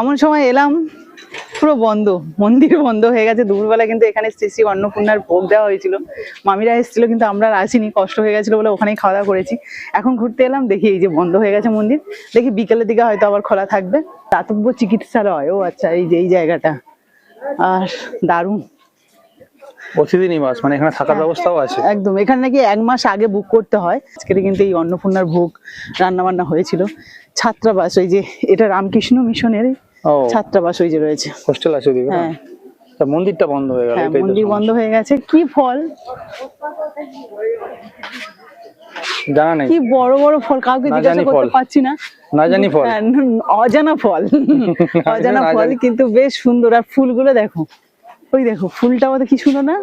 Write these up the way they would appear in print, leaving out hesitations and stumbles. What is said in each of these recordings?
এমন সময় এলাম পুরো বন্ধ, মন্দির বন্ধ হয়ে গেছে। দুপুরবেলা কিন্তু এখানে শ্রী অন্নপূর্ণার ভোগ দেওয়া হয়েছিল, মামিরা এসেছিল কিন্তু আমরা আর আসিনি, কষ্ট হয়ে গেছিল বলে ওখানেই খাওয়া দাওয়া করেছি। এখন ঘুরতে এলাম, দেখি এই যে বন্ধ হয়ে গেছে মন্দির। দেখি বিকেলের দিকে হয়তো আবার খোলা থাকবে। দাতব্য চিকিৎসালয়, ও আচ্ছা, এই যে এই জায়গাটা, আর দারুণ অতিথি নিবাস, মানে এখানে থাকার ব্যবস্থাও আছে একদম। এখানে নাকি 1 মাস আগে বুক করতে হয়। আজকে কিন্তু এই অন্নপূর্ণার ভোগ রান্না বান্না হয়েছিল। ছাত্রাবাস, ওই যে এটা রামকৃষ্ণ মিশনের ছাত্রাবাস ওই যে রয়েছে, হোস্টেল আছে ওদিকে। হ্যাঁ, মন্দিরটা বন্ধ হয়ে গেল। মন্দির বন্ধ হয়ে গেছে। কি ফল, জানা নেই, কি বড় বড় ফল, কাউকে জিজ্ঞাসা করতে পারছি না, না জানি ফল, অজানা ফল। অজানা ফল কিন্তু বেশ সুন্দর। আর ফুলগুলো দেখো, ওই দেখো ফুলটা আমাদের কি সুন্দর না।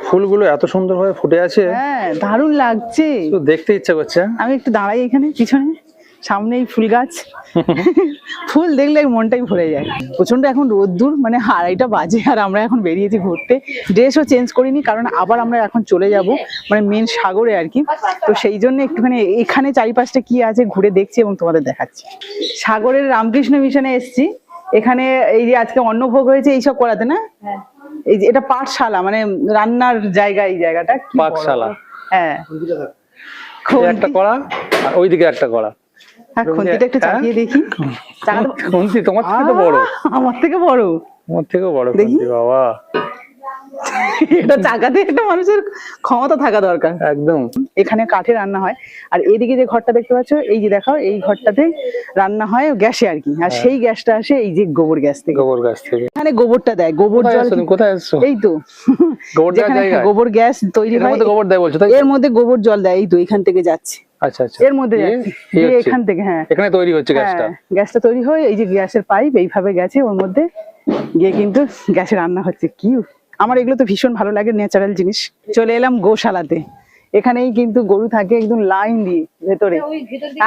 ফুলগুলো এত সুন্দর ভাবে ফুটে আছে, হ্যাঁ দারুণ লাগছে, দেখতে ইচ্ছা করছে। আমি একটু দাঁড়াই এখানে পিছনে, সামনে এই ফুল গাছ। ফুল দেখলে মনটাই ভরে যায়। প্রচন্ড এখন রোদ্দুর, মানে 2:30 বাজে, আর আমরা এখন বেরিয়েছি ঘুরতে। ড্রেসও চেঞ্জ করিনি, কারণ আবার আমরা এখন চলে যাব মানে মেন সাগরে আর কি। তো সেই জন্য একটুখানি এখানে চারিপাশটা কি আছে ঘুরে দেখছি এবং তোমাদের দেখাচ্ছি। সাগরের রামকৃষ্ণ মিশনে এসেছি। এখানে এই যে আজকে অন্নভোগ হয়েছে এইসব করাতে না, এই যে এটা পাঠশালা, মানে রান্নার জায়গা। এই জায়গাটা পাঠশালা, হ্যাঁ, একটা করা আর ওইদিকে একটা করা। খুন্তিটা একটু চাপিয়ে দেখি। খুন্তি তোমার থেকে তো বড়। আমার থেকে বড়? আমার থেকে বড় খুন্তি বাবা। এটা চাকাতে একটা মানুষের ক্ষমতা থাকা দরকার একদম। এখানে কাঠে রান্না হয়। আর এদিকে যে ঘরটা দেখতে পাচ্ছ, এই যে দেখাও, এই ঘরটাতে রান্না হয় গ্যাসে আর কি। আর সেই গ্যাসটা আসে এই যে গোবর গ্যাস থেকে। গোবর গ্যাস থেকে এখানে গোবরটা দেয়, গোবর জল। কোথায় আসছো? এই তো গোবর গ্যাস তৈরি হয়, গোবর দেয় বলছো, এর মধ্যে গোবর জল দেয়। এই তো এখান থেকে যাচ্ছে, আচ্ছা আচ্ছা, এর মধ্যে যাচ্ছে এখান থেকে। হ্যাঁ, এখানে তৈরি হচ্ছে গ্যাসটা। গ্যাসটা তৈরি হয়, এই যে গ্যাসের পাইপ এইভাবে গেছে, ওর মধ্যে গিয়ে কিন্তু গ্যাসে রান্না হচ্ছে। কি আমার এগুলো তো ভীষণ ভালো লাগে, ন্যাচারাল জিনিস। চলে এলাম গোশালাতে। এখানেই কিন্তু গরু থাকে একদম লাইন দিয়ে, ভেতরে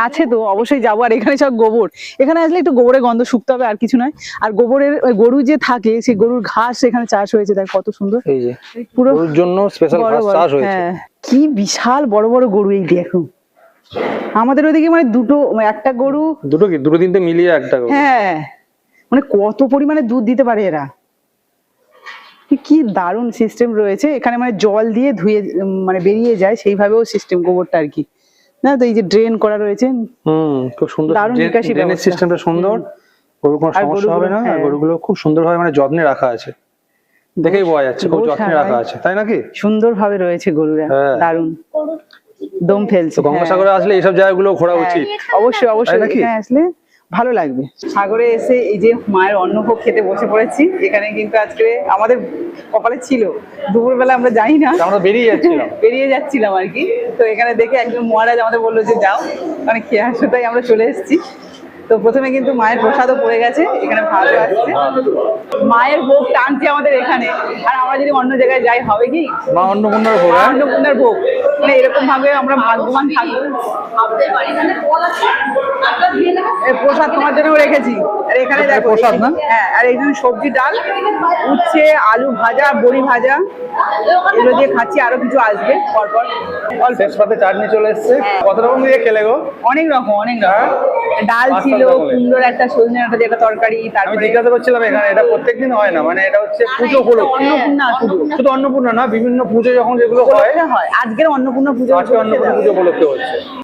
আছে তো অবশ্যই যাবো। আর এখানে সব গোবর, এখানে আসলে একটু গোবরের গন্ধ শুকতে হবে, আর কিছু নয়। আর গোবরের গরু যে থাকে, সেই গরুর ঘাস এখানে চাষ হয়েছে, দেখ কত সুন্দর। এই যে পুরো গরুর জন্য স্পেশাল ঘাস চাষ হয়েছে। হ্যাঁ, কি বিশাল বড় বড় গরু। এই দেখো আমাদের ওইদিকে মানে একটা গরু, দুটো তিনটে মিলিয়ে একটা গরু। হ্যাঁ, মানে কত পরিমাণে দুধ দিতে পারে এরা। কি দারুণ সিস্টেম রয়েছে এখানে, মানে জল দিয়ে ধুয়ে মানে বেরিয়ে যায় সেইভাবেও সিস্টেম গোবরটা আর কি। না তো এই যে ড্রেন করা রয়েছে, খুব সুন্দর দারুণ নিকাশি ড্রেনেজ সিস্টেমটা সুন্দর। গরুর কোনো সমস্যা হবে না, আর গরুগুলো খুব সুন্দরভাবে মানে যত্নে রাখা আছে, দেখেই বোঝা যাচ্ছে খুব যত্নে রাখা আছে, তাই নাকি? সুন্দরভাবে রয়েছে গরুরা, দারুণ দম ফেলছে। গঙ্গাসাগরে আসলে এইসব জায়গাগুলো ঘোরা উচিত। অবশ্যই অবশ্যই, এখানে আসলে ভালো লাগবে। সাগরে এসে এই যে মায়ের অন্নভোগ খেতে বসে পড়েছি। এখানে কিন্তু আজকে আমাদের কপালে ছিল, দুপুরবেলা আমরা যাই না, আমরা বেরিয়ে যাচ্ছিলাম আর কি। তো এখানে দেখে একজন মহারাজ আমাদের বললো যে যাও, মানে খেয়ে আসো, তাই আমরা চলে এসেছি। তো প্রথমে কিন্তু মায়ের প্রসাদও পড়ে গেছে, এখানে ভালো আসছে, মায়ের ভোগ টানছে আমাদের এখানে। আর আমরা যদি অন্য জায়গায় যাই হবে কি, মা অন্নপূর্ণার ভোগ, অন্নপূর্ণার ভোগ, মানে এরকম ভাবে আমরা ভাগ্যবান থাকবো। প্রসাদ তোমার জন্য রেখেছি। আর এখানে দেখো প্রসাদ না, হ্যাঁ, আর এইখানে সবজি, ডাল, উচ্ছে, আলু ভাজা, বড়ি ভাজা, এগুলো দিয়ে খাচ্ছি। আরো কিছু আসবে পরপর। শেষ পাতে চাটনি চলে এসছে। কত রকম দিয়ে খেলে গো? অনেক রকম, অনেক রকম। ডাল ছিল, সুন্দর একটা সজনে ডাঁটা দিয়ে একটা তরকারি। আমি জিজ্ঞাসা করছিলাম, এখানে এটা প্রত্যেকদিন হয় না, মানে এটা হচ্ছে পুজো উপলক্ষে? অন্নপূর্ণা, শুধু অন্নপূর্ণা না, বিভিন্ন পুজো যখন যেগুলো হয়। আজকের অন্নপূর্ণা পুজো উপলক্ষে হচ্ছে।